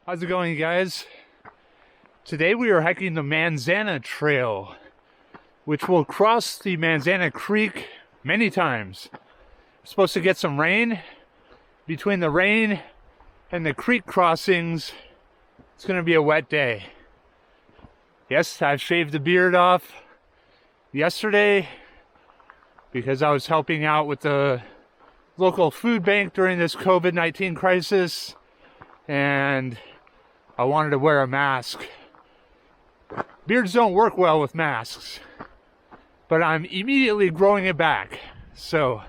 How's it going, you guys? Today we are hiking the Manzana Trail, which will cross the Manzana Creek many times. We're supposed to get some rain. Between the rain and the creek crossings, it's going to be a wet day. Yes, I've shaved the beard off yesterday because I was helping out with the local food bank during this COVID-19 crisis, and I wanted to wear a mask. Beards don't work well with masks, but I'm immediately growing it back. So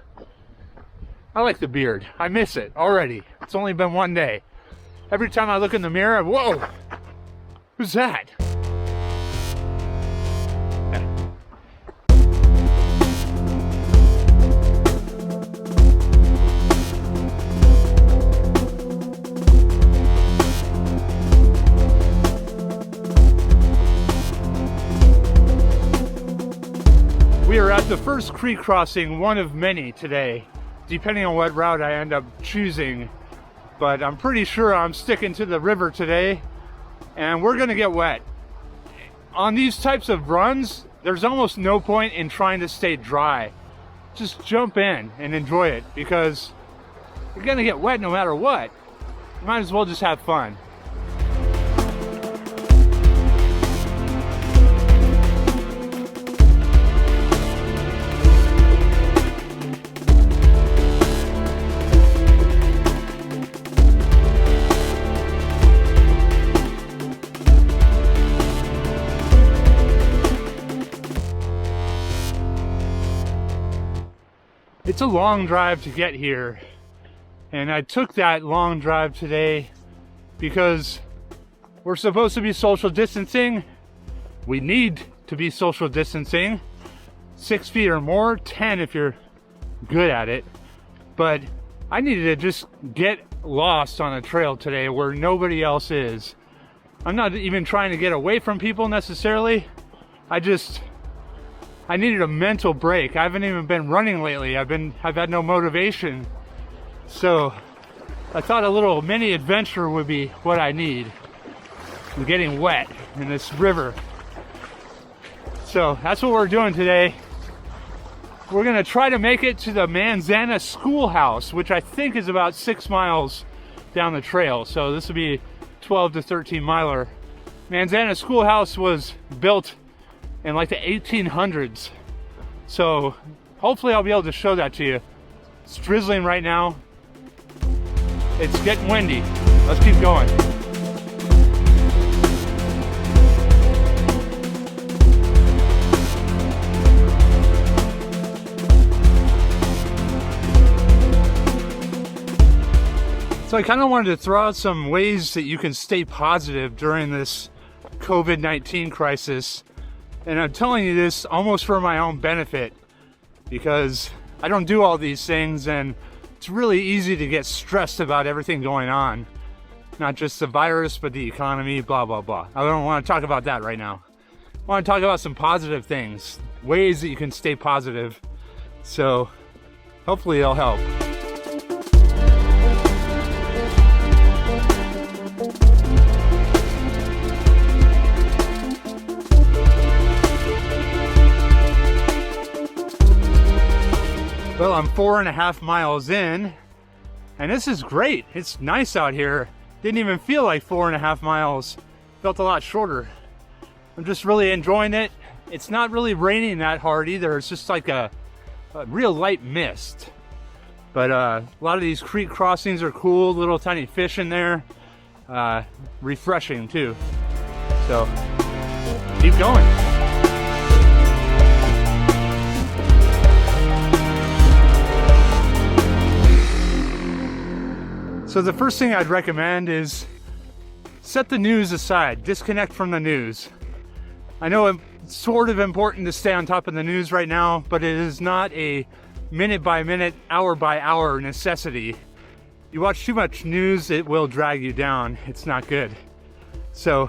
I like the beard. I miss it already. It's only been one day. Every time I look in the mirror, whoa, who's that? We are at the first creek crossing, one of many today, depending on what route I end up choosing. But I'm pretty sure I'm sticking to the river today, and we're gonna get wet. On these types of runs, there's almost no point in trying to stay dry. Just jump in and enjoy it, because you're gonna get wet no matter what. You might as well just have fun. It's a long drive to get here, and I took that long drive today because we're supposed to be social distancing. We need to be social distancing, 6 feet or more, 10 if you're good at it. But I needed to just get lost on a trail today where nobody else is. I'm not even trying to get away from people necessarily. I needed a mental break. I haven't even been running lately. I've had no motivation. So I thought a little mini adventure would be what I need. I'm getting wet in this river. So that's what we're doing today. We're gonna try to make it to the Manzana schoolhouse, which I think is about 6 miles down the trail. So this will be 12 to 13 miler. Manzana schoolhouse was built in like the 1800s. So hopefully I'll be able to show that to you. It's drizzling right now. It's getting windy. Let's keep going. So I kind of wanted to throw out some ways that you can stay positive during this COVID-19 crisis. And I'm telling you this almost for my own benefit, because I don't do all these things, and it's really easy to get stressed about everything going on. Not just the virus, but the economy, blah, blah, blah. I don't want to talk about that right now. I want to talk about some positive things, ways that you can stay positive. So hopefully it'll help. Well, I'm 4.5 miles in, and this is great. It's nice out here. Didn't even feel like 4.5 miles. Felt a lot shorter. I'm just really enjoying it. It's not really raining that hard either. It's just like a real light mist. But a lot of these creek crossings are cool. Little tiny fish in there. Refreshing too. So, keep going. So the first thing I'd recommend is set the news aside, disconnect from the news. I know it's sort of important to stay on top of the news right now, but it is not a minute by minute, hour by hour necessity. You watch too much news, it will drag you down. It's not good. So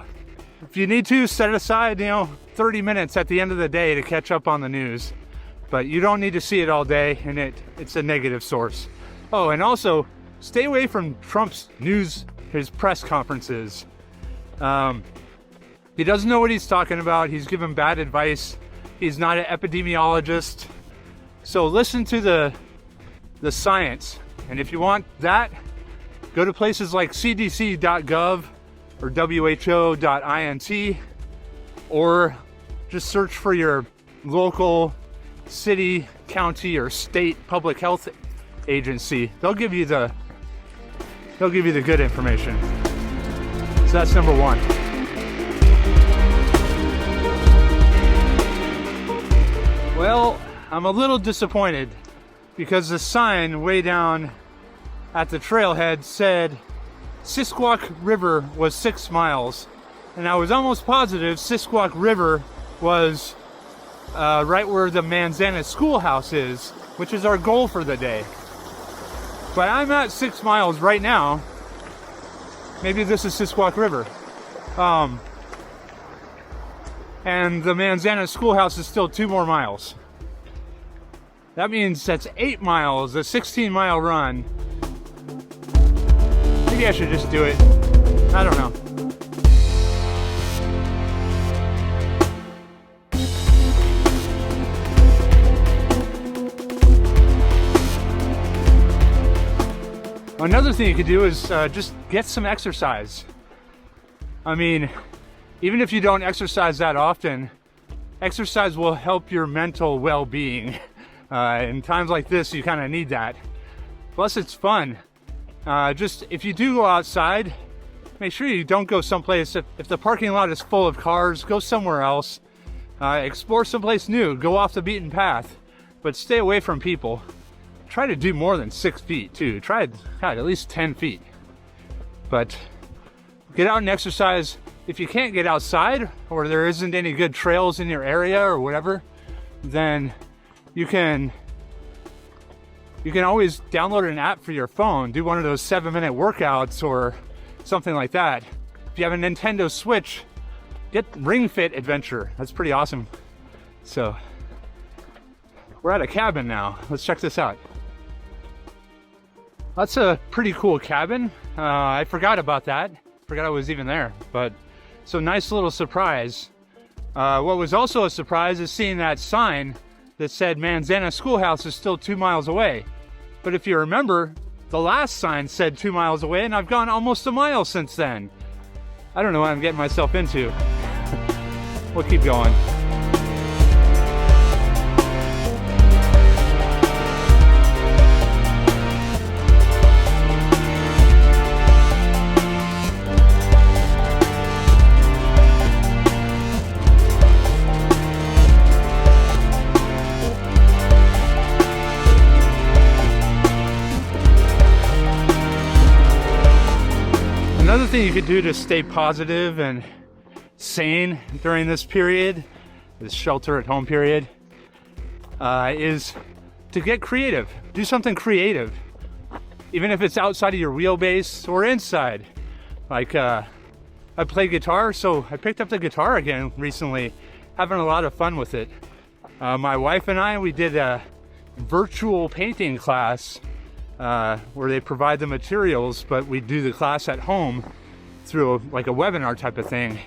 if you need to, set aside, 30 minutes at the end of the day to catch up on the news. But you don't need to see it all day, and it's a negative source. Oh, and also, stay away from Trump's news his press conferences. He doesn't know what he's talking about. He's given bad advice. He's not an epidemiologist. So listen to the science. And if you want that, go to places like cdc.gov or who.int, or just search for your local city, county, or state public health agency. They'll give you the good information. So that's number one. Well, I'm a little disappointed because the sign way down at the trailhead said Sisquoc River was 6 miles, and I was almost positive Sisquoc River was right where the Manzana schoolhouse is, which is our goal for the day. But I'm at 6 miles right now. Maybe this is Sisquoc River. And the Manzana schoolhouse is still 2 more miles. That means that's 8 miles, a 16-mile run. Maybe I should just do it. I don't know. Another thing you could do is just get some exercise. I mean, even if you don't exercise that often, exercise will help your mental well-being. In times like this, you kind of need that. Plus, it's fun. Just if you do go outside, make sure you don't go someplace. If the parking lot is full of cars, go somewhere else. Explore someplace new. Go off the beaten path, but stay away from people. Try to do more than 6 feet too. Try at least 10 feet. But get out and exercise. If you can't get outside, or there isn't any good trails in your area or whatever, then you can always download an app for your phone. Do one of those 7-minute workouts or something like that. If you have a Nintendo Switch, get Ring Fit Adventure. That's pretty awesome. So we're at a cabin now. Let's check this out. That's a pretty cool cabin. I forgot about that. Forgot I was even there. But so nice little surprise. What was also a surprise is seeing that sign that said Manzana Schoolhouse is still 2 miles away. But if you remember, the last sign said 2 miles away, and I've gone almost a mile since then. I don't know what I'm getting myself into. We'll keep going. Another thing you could do to stay positive and sane during this period, this shelter at home period, is to get creative. Do something creative. Even if it's outside of your wheelbase or inside. Like, I play guitar, so I picked up the guitar again recently, having a lot of fun with it. My wife and I, we did a virtual painting class where they provide the materials, but we do the class at home through like a webinar type of thing.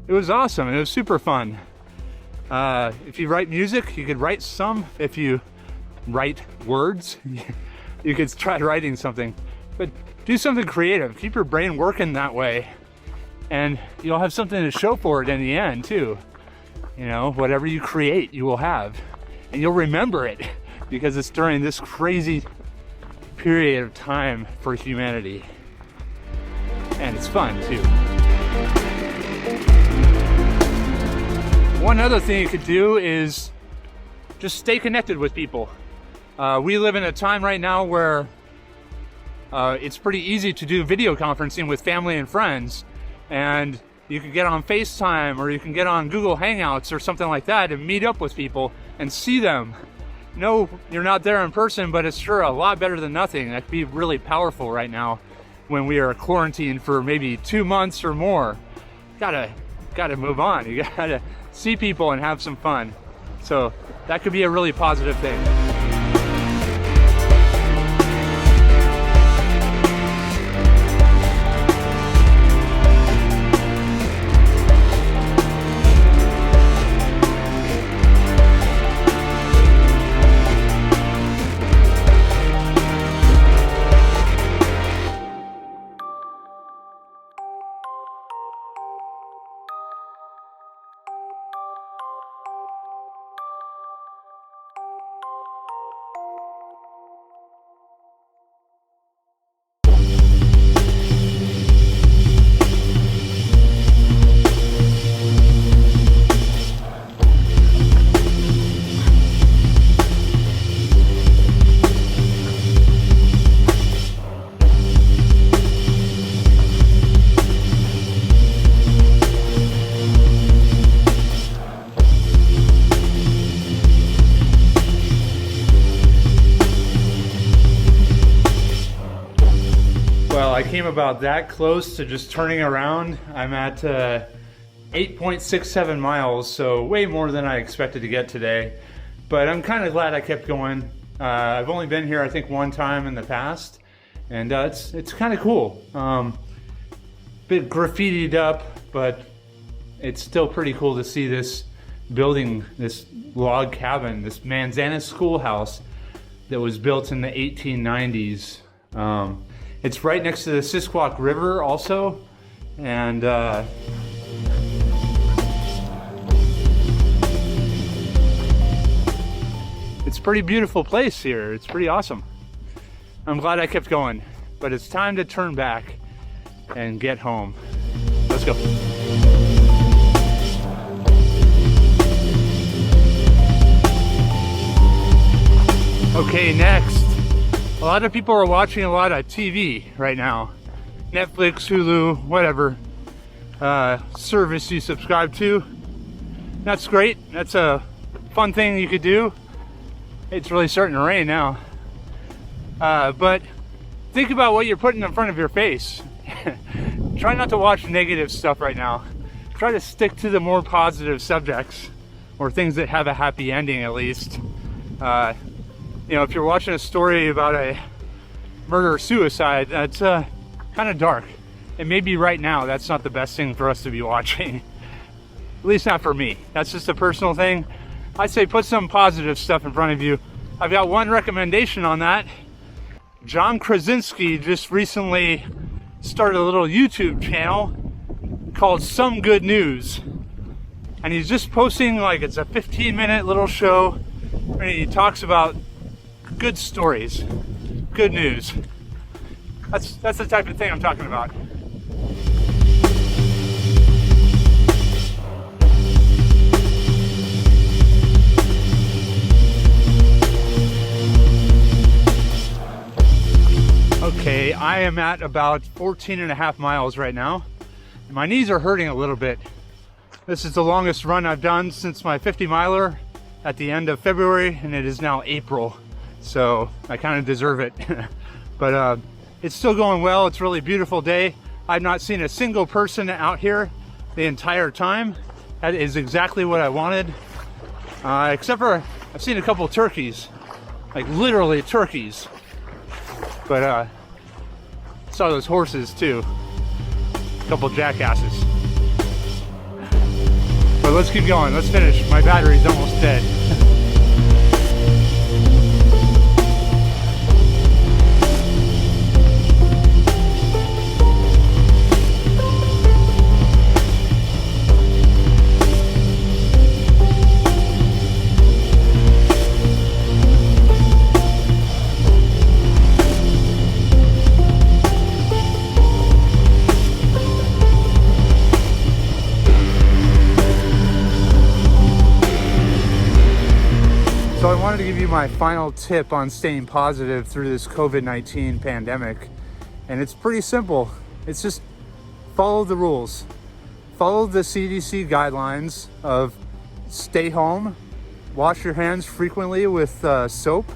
It was awesome. It was super fun. If you write music, you could write some. If you write words, you could try writing something. But do something creative. Keep your brain working that way. And you'll have something to show for it in the end too. You know, whatever you create, you will have. And you'll remember it because it's during this crazy period of time for humanity. And it's fun too. One other thing you could do is just stay connected with people. We live in a time right now where it's pretty easy to do video conferencing with family and friends, and you can get on FaceTime or you can get on Google Hangouts or something like that and meet up with people and see them. No, you're not there in person, but it's sure a lot better than nothing. That could be really powerful right now when we are quarantined for maybe 2 months or more. Gotta move on. You gotta see people and have some fun. So that could be a really positive thing. came about that close to just turning around. I'm at 8.67 miles, so way more than I expected to get today. But I'm kind of glad I kept going. I've only been here, I think, one time in the past, and it's kind of cool. Bit graffitied up, but it's still pretty cool to see this building, this log cabin, this Manzana schoolhouse that was built in the 1890s. It's right next to the Sisquoc River also, and it's a pretty beautiful place here. It's pretty awesome. I'm glad I kept going, but it's time to turn back and get home. Let's go. Okay, next. A lot of people are watching a lot of TV right now. Netflix, Hulu, whatever service you subscribe to. That's great. That's a fun thing you could do. It's really starting to rain now. But think about what you're putting in front of your face. Try not to watch negative stuff right now. Try to stick to the more positive subjects, or things that have a happy ending at least. You know, if you're watching a story about a murder or suicide, that's kind of dark. And maybe right now, that's not the best thing for us to be watching. At least not for me. That's just a personal thing. I'd say put some positive stuff in front of you. I've got one recommendation on that. John Krasinski just recently started a little YouTube channel called Some Good News. And he's just posting, like, it's a 15-minute little show, and he talks about good stories, good news. That's the type of thing I'm talking about. Okay, I am at about 14.5 miles right now. My knees are hurting a little bit. This is the longest run I've done since my 50 miler at the end of February, and it is now April. So I kind of deserve it. But it's still going well. It's a really beautiful day. I've not seen a single person out here the entire time. That is exactly what I wanted. Except for I've seen a couple turkeys, like literally turkeys. But saw those horses too. A couple jackasses. But let's keep going. Let's finish. My battery's almost dead. So I wanted to give you my final tip on staying positive through this COVID-19 pandemic. And it's pretty simple. It's just follow the rules. Follow the CDC guidelines of stay home, wash your hands frequently with soap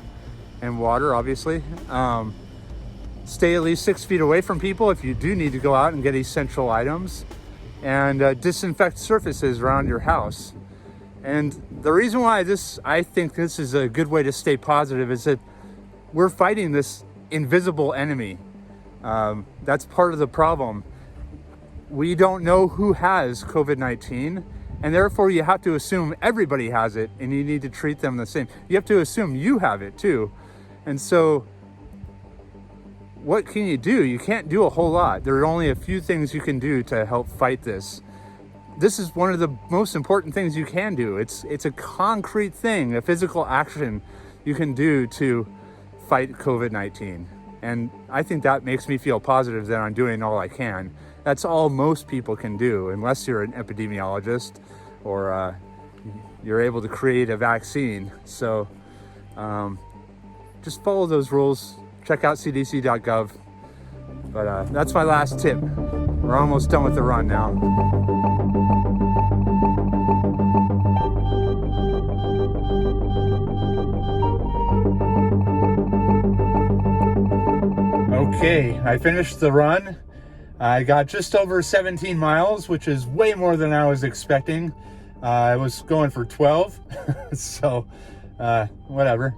and water, obviously. Stay at least 6 feet away from people if you do need to go out and get essential items. And disinfect surfaces around your house. And the reason why I think this is a good way to stay positive is that we're fighting this invisible enemy. That's part of the problem. We don't know who has COVID-19, and therefore you have to assume everybody has it, and you need to treat them the same. You have to assume you have it too. And so what can you do? You can't do a whole lot. There are only a few things you can do to help fight this. This is one of the most important things you can do. It's a concrete thing, a physical action you can do to fight COVID-19. And I think that makes me feel positive that I'm doing all I can. That's all most people can do, unless you're an epidemiologist or you're able to create a vaccine. So just follow those rules. Check out cdc.gov. But that's my last tip. We're almost done with the run now. Okay, I finished the run. I got just over 17 miles, which is way more than I was expecting. I was going for 12, so whatever.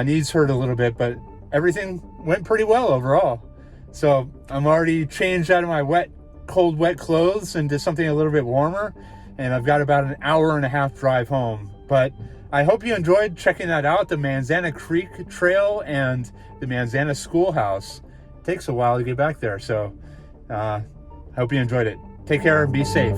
Knees hurt a little bit, but everything went pretty well overall. So I'm already changed out of my cold, wet clothes into something a little bit warmer, and I've got about an hour and a half drive home. But I hope you enjoyed checking that out, the Manzana Creek Trail and the Manzana Schoolhouse. It takes a while to get back there, so I hope you enjoyed it. Take care and be safe.